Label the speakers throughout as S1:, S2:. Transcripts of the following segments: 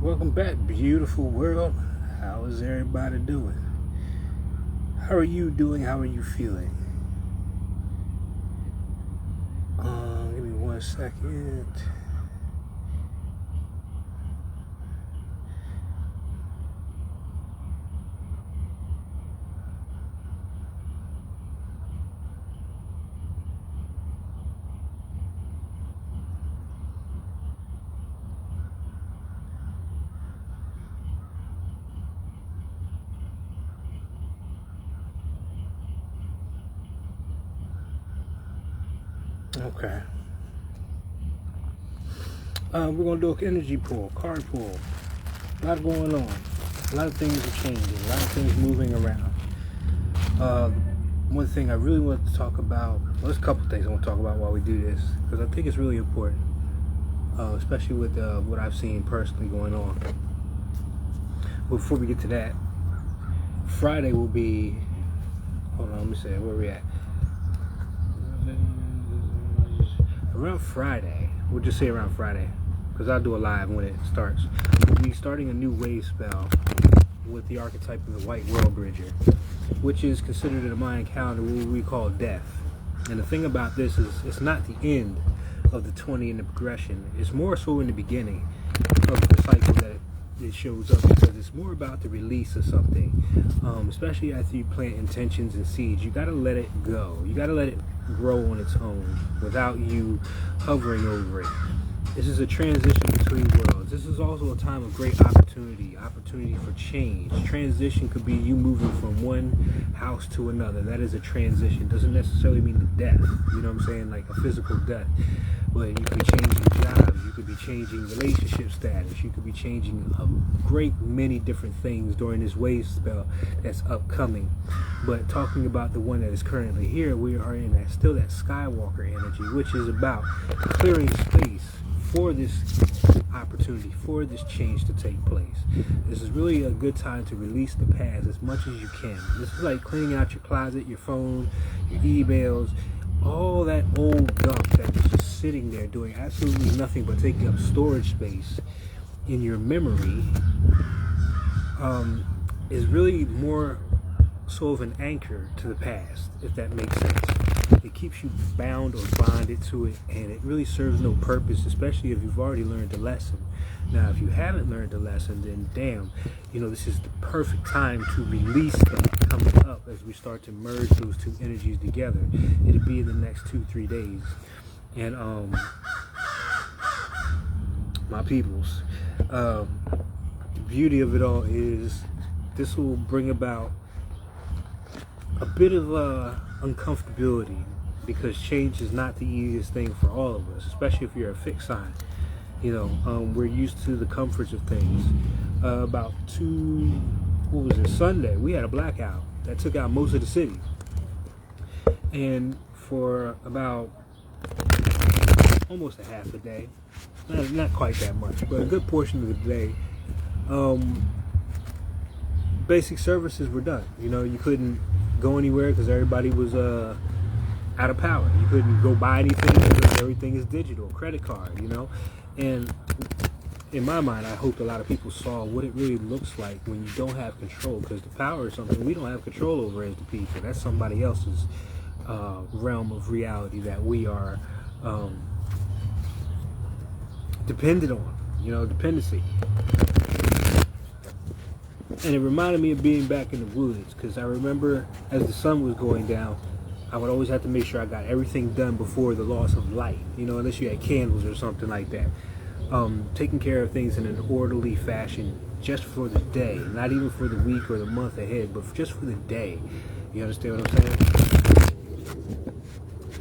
S1: Welcome back, beautiful world. How is everybody doing? How are you doing? How are you feeling? Give me 1 second. Okay. We're going to do an energy pull, card pull. A lot going on. A lot of things are changing. A lot of things moving around. One thing I really want to talk about, well, there's a couple things I want to talk about while we do this, because I think it's really important, especially with what I've seen personally going on. But before we get to that, Friday will be, hold on, let me see, where are we at? Around Friday, we'll just say around Friday, because I'll do a live when it starts. We'll be starting a new wave spell with the archetype of the White World Bridger, which is considered in the Mayan calendar what we call death. And the thing about this is it's not the end of the 20 in the progression. It's more so in the beginning of the cycle that it shows up, because it's more about the release of something, especially after you plant intentions and seeds. You got to let it go. You got to let it grow on its own without you hovering over it. This is a transition between worlds. This is also a time of great opportunity for change. Transition could be you moving from one house to another. That is a transition. Doesn't necessarily mean the death, you know what I'm saying, like a physical death. But you could be changing jobs, you could be changing relationship status, you could be changing a great many different things during this wave spell that's upcoming. But talking about the one that is currently here, we are in that Skywalker energy, which is about clearing space for this opportunity, for this change to take place. This is really a good time to release the past as much as you can. This is like cleaning out your closet, your phone, your emails, all that old gunk that is just sitting there doing absolutely nothing but taking up storage space in your memory, is really more so of an anchor to the past, if that makes sense. It keeps you bound or bonded to it, and it really serves no purpose, especially if you've already learned the lesson. Now, if you haven't learned the lesson, then damn, this is the perfect time to release that coming up as we start to merge those two energies together. It'll be in the next 2-3 days. And my peoples, the beauty of it all is this will bring about a bit of uncomfortability, because change is not the easiest thing for all of us, especially if you're a fixed sign. We're used to the comforts of things. About Sunday, we had a blackout that took out most of the city. And for about almost a half a day, not quite that much, but a good portion of the day, basic services were done. You couldn't go anywhere because everybody was out of power. You couldn't go buy anything because everything is digital, credit card, And in my mind, I hope a lot of people saw what it really looks like when you don't have control, because the power is something we don't have control over as the people. That's somebody else's realm of reality that we are dependent on, dependency. And it reminded me of being back in the woods, because I remember as the sun was going down, I would always have to make sure I got everything done before the loss of light, unless you had candles or something like that. Taking care of things in an orderly fashion just for the day, not even for the week or the month ahead, but just for the day. You understand what I'm saying?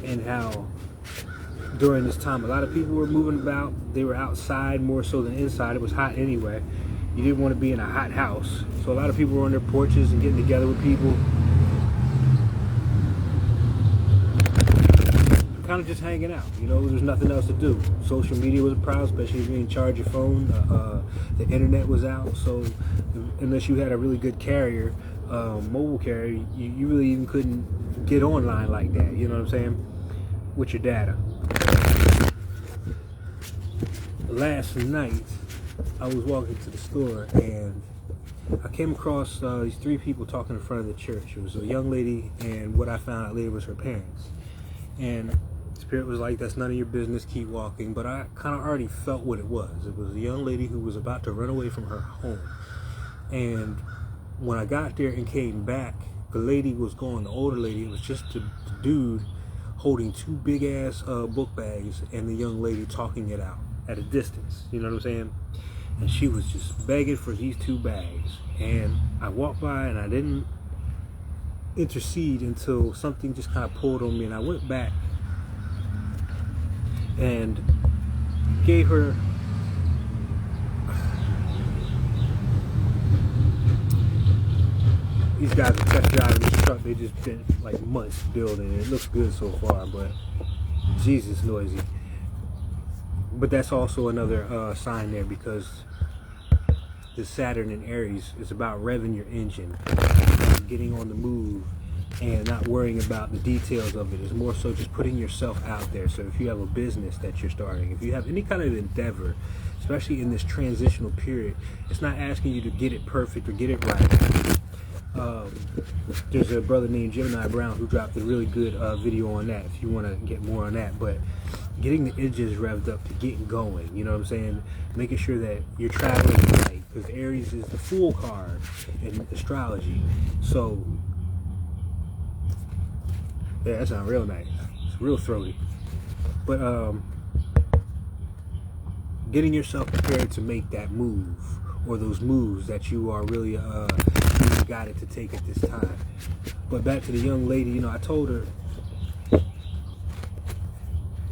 S1: And how during this time, a lot of people were moving about. They were outside more so than inside. It was hot anyway. You didn't want to be in a hot house. So a lot of people were on their porches and getting together with people, kind of just hanging out. There's nothing else to do. Social media was a problem, especially if you didn't charge your phone. The internet was out, so unless you had a really good carrier, mobile carrier, you really even couldn't get online like that, you know what I'm saying, with your data. Last night, I was walking to the store and I came across these three people talking in front of the church. It was a young lady, and what I found out later was her parents. And Spirit was like, that's none of your business, keep walking. But I kind of already felt what it was. It was a young lady who was about to run away from her home. And when I got there and came back, the lady was gone, the older lady. It was just the dude holding two big ass book bags and the young lady talking it out at a distance. You know what I'm saying? And she was just begging for these two bags. And I walked by and I didn't intercede until something just kind of pulled on me, and I went back and gave her these guys are test driving this truck. They just spent like months building it. It looks good so far, but Jesus, noisy. But that's also another sign there, because the Saturn in Aries is about revving your engine, getting on the move, and not worrying about the details of it. It's more so just putting yourself out there. So if you have a business that you're starting, if you have any kind of endeavor, especially in this transitional period, it's not asking you to get it perfect or get it right. There's a brother named Gemini Brown who dropped a really good video on that if you want to get more on that. But getting the engines revved up to get going, you know what I'm saying? Making sure that you're traveling right, because Aries is the Fool card in astrology. So yeah, that sounds real nice. It's real throaty. But getting yourself prepared to make that move, or those moves that you are really guided to take at this time. But back to the young lady, you know, I told her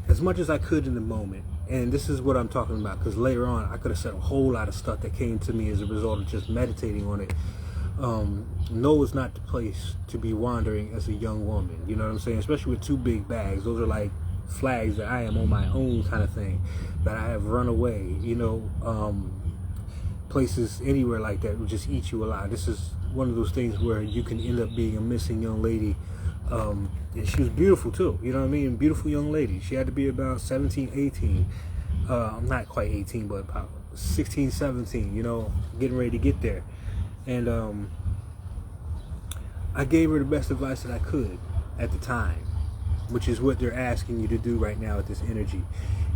S1: as much as I could in the moment, and this is what I'm talking about, because later on I could have said a whole lot of stuff that came to me as a result of just meditating on it. No is not the place to be wandering as a young woman, you know what I'm saying? Especially with two big bags. Those are like flags that I am on my own kind of thing, that I have run away, you know. Places anywhere like that will just eat you alive. This is one of those things where you can end up being a missing young lady. And she was beautiful too, you know what I mean? Beautiful young lady. She had to be about 17, 18. Not quite 18, but about 16, 17, you know, getting ready to get there. And I gave her the best advice that I could at the time, which is what they're asking you to do right now with this energy.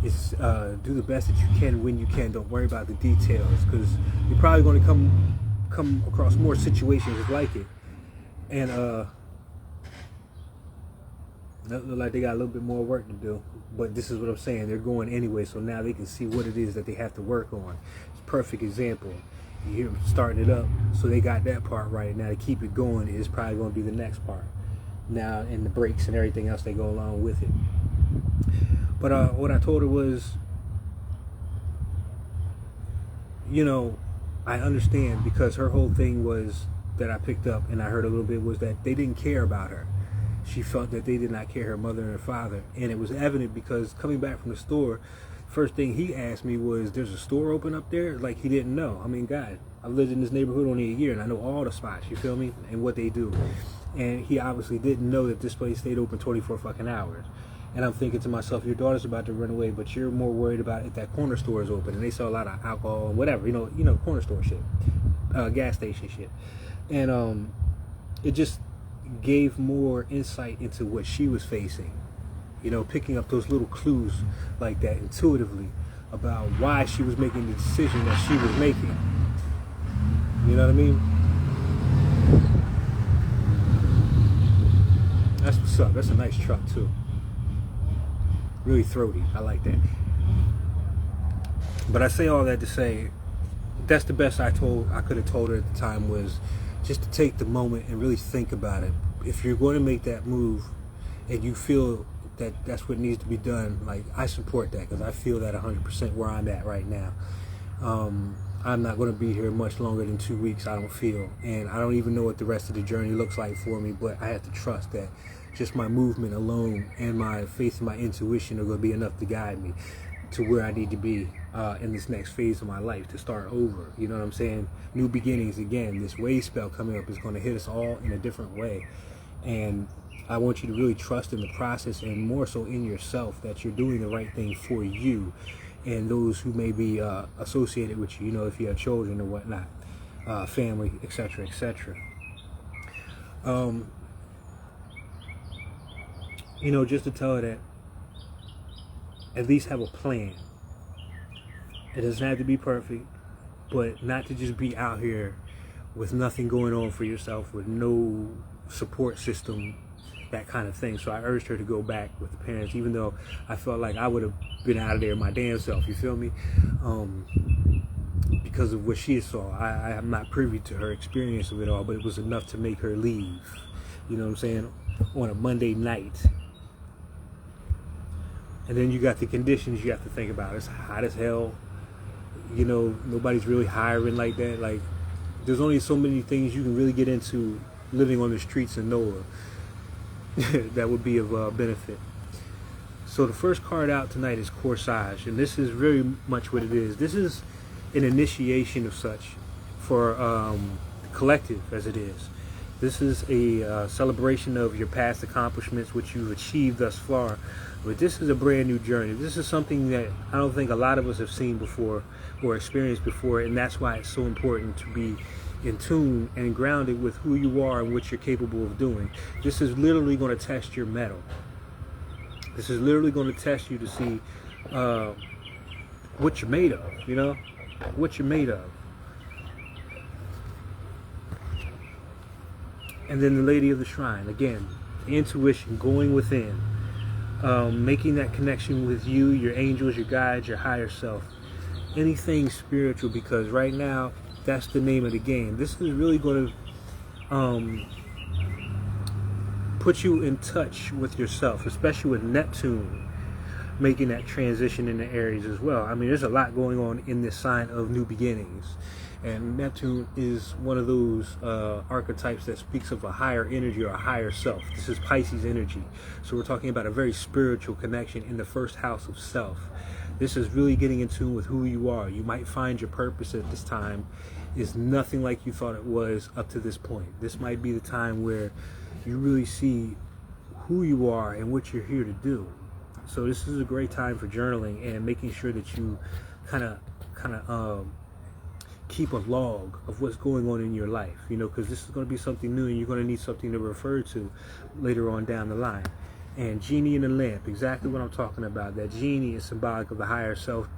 S1: Is do the best that you can when you can. Don't worry about the details, because you're probably going to come across more situations like it. And look like they got a little bit more work to do, but this is what I'm saying. They're going anyway, so now they can see what it is that they have to work on. It's a perfect example. You hear them starting it up, so they got that part right. Now to keep it going is probably going to be the next part. Now, and the brakes and everything else that go along with it. But what I told her was, you know, I understand, because her whole thing was that I picked up and I heard a little bit was that they didn't care about her. She felt that they did not care, her mother and her father. And it was evident because coming back from the store, first thing he asked me was, there's a store open up there? Like, he didn't know. I mean, God, I've lived in this neighborhood only a year and I know all the spots, you feel me? And what they do. And he obviously didn't know that this place stayed open 24 fucking hours. And I'm thinking to myself, your daughter's about to run away, but you're more worried about if that corner store is open. And they sell a lot of alcohol and whatever, you know, corner store shit, gas station shit. And it just gave more insight into what she was facing. You know, picking up those little clues like that intuitively about why she was making the decision that she was making. You know what I mean? That's what's up. That's a nice truck too. Really throaty. I like that. But I say all that to say, that's the best I could have told her at the time, was just to take the moment and really think about it. If you're going to make that move and you feel that that's what needs to be done, like, I support that, because I feel that 100% where I'm at right now. I'm not going to be here much longer than 2 weeks, I don't feel. And I don't even know what the rest of the journey looks like for me, but I have to trust that just my movement alone and my faith and my intuition are going to be enough to guide me to where I need to be in this next phase of my life, to start over. You know what I'm saying? New beginnings again. This wave spell coming up is going to hit us all in a different way. And I want you to really trust in the process, and more so in yourself, that you're doing the right thing for you. and those who may be associated with you, if you have children or whatnot, family, etc., etc. Just to tell her that at least have a plan. It doesn't have to be perfect, but not to just be out here with nothing going on for yourself, with no support system, that kind of thing. So I urged her to go back with the parents, even though I felt like I would have been out of there my damn self, you feel me? Because of what she saw. I am not privy to her experience of it all, but it was enough to make her leave, you know what I'm saying, on a Monday night. And then you got the conditions you have to think about. It's hot as hell. Nobody's really hiring like that. Like, there's only so many things you can really get into living on the streets in NOLA that would be of benefit. So the first card out tonight is Corsage, and this is very much what it is. This is an initiation of such for the collective, as it is. This is a celebration of your past accomplishments, which you've achieved thus far. But this is a brand new journey. This is something that I don't think a lot of us have seen before or experienced before, and that's why it's so important to be in tune and grounded with who you are and what you're capable of doing. This is literally going to test your mettle. This is literally going to test you to see what you're made of, what you're made of. And then the Lady of the Shrine, again, intuition, going within, making that connection with you, your angels, your guides, your higher self, anything spiritual, because right now that's the name of the game. This is really going to put you in touch with yourself, especially with Neptune making that transition into Aries as well. I mean, there's a lot going on in this sign of new beginnings. And Neptune is one of those archetypes that speaks of a higher energy or a higher self. This is Pisces energy. So we're talking about a very spiritual connection in the first house of self. This is really getting in tune with who you are. You might find your purpose at this time is nothing like you thought it was up to this point. This might be the time where you really see who you are and what you're here to do. So this is a great time for journaling and making sure that you kind of keep a log of what's going on in your life, because this is going to be something new and you're going to need something to refer to later on down the line. And genie in the lamp, exactly what I'm talking about. That genie is symbolic of the higher self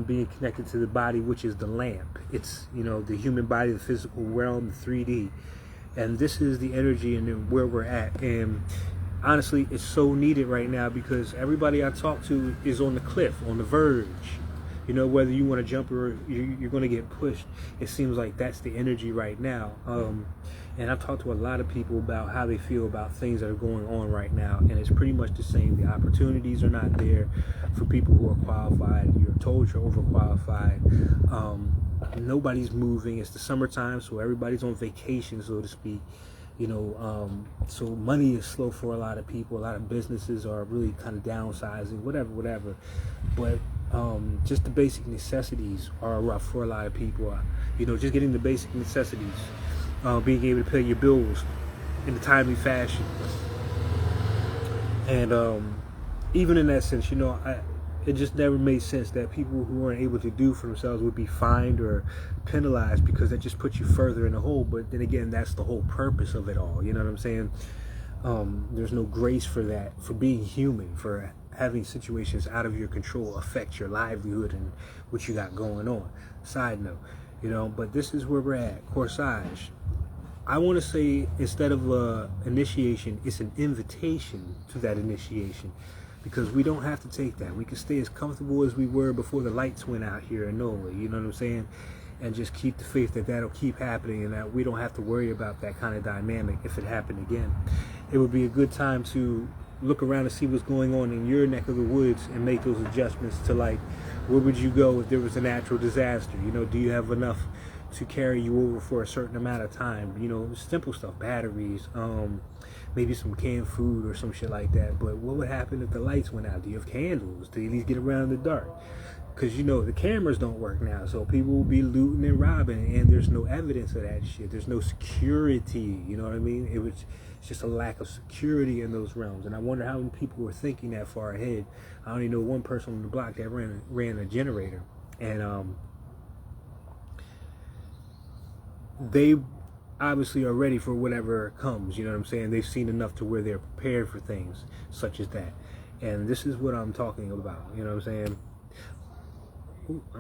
S1: being connected to the body, which is the lamp. It's, the human body, the physical realm, the 3D. And this is the energy and where we're at. And honestly, it's so needed right now because everybody I talk to is on the cliff, on the verge. Whether you want to jump or you're going to get pushed, it seems like that's the energy right now. And I've talked to a lot of people about how they feel about things that are going on right now, and it's pretty much the same. The opportunities are not there for people who are qualified. You're told you're overqualified. Nobody's moving. It's the summertime, so everybody's on vacation, so to speak. So money is slow for a lot of people. A lot of businesses are really kind of downsizing, whatever. But just the basic necessities are rough for a lot of people. Just getting the basic necessities, being able to pay your bills in a timely fashion. And even in that sense, it just never made sense that people who weren't able to do for themselves would be fined or penalized, because that just puts you further in the hole. But then again, that's the whole purpose of it all. You know what I'm saying? There's no grace for that, for being human, for having situations out of your control affect your livelihood and what you got going on. Side note, but this is where we're at. Corsage. I want to say, instead of initiation, it's an invitation to that initiation, because we don't have to take that. We can stay as comfortable as we were before the lights went out here in NOLA, you know what I'm saying? And just keep the faith that that'll keep happening and that we don't have to worry about that kind of dynamic if it happened again. It would be a good time to look around and see what's going on in your neck of the woods and make those adjustments to, like, where would you go if there was a natural disaster? Do you have enough to carry you over for a certain amount of time? Simple stuff, batteries, maybe some canned food or some shit like that. But what would happen if the lights went out? Do you have candles to at least get around in the dark? because the cameras don't work now, so people will be looting and robbing, and there's no evidence of that shit. There's no security. You know what I mean? It's just a lack of security in those realms, and I wonder how many people were thinking that far ahead. I only know one person on the block that ran a generator, and they obviously are ready for whatever comes. You know what I'm saying? They've seen enough to where they're prepared for things such as that, and this is what I'm talking about. You know what I'm saying? Ooh,